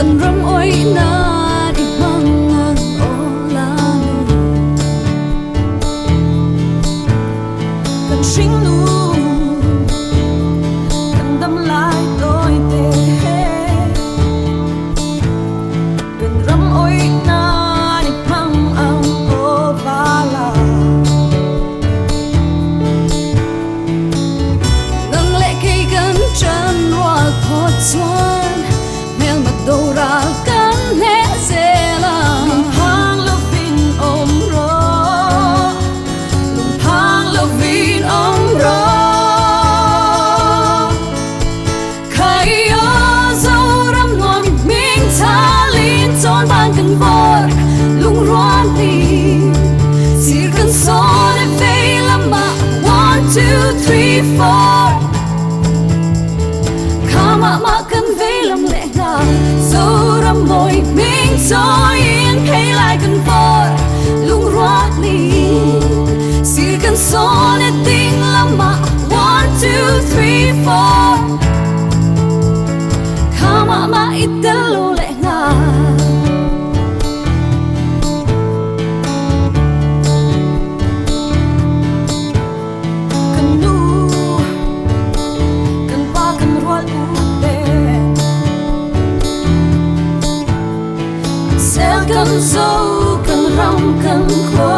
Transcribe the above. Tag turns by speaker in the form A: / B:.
A: cần râm ôi na đi mang ngang ô la cần sinh nu cần đâm lại đôi tê cần râm ôi na đi mang ngang ô ba la ngang lệ cây gần chân hoa thoát xoan mel mặt đầu ra cắn hé dê la lùng thang lâu vin ôm rô lùng thang lâu vin ôm rô khai ơ dâu râm ngon mình tha linh trốn ban cần vợ lùng roan tìm xịt cần son em về làm mà 1, 2, 3, 4 Kha Mah Mah cần về làm lẽ ngà dâu râm môi mình cho yên hay lại cần vợ lung rót đi xịt cần son em tình làm mà 1, 2, 3, 4 Kha Mah Mah ít tên lô lẽ ngà cần nu cần ba cần rót cần dâu cần rong cần khô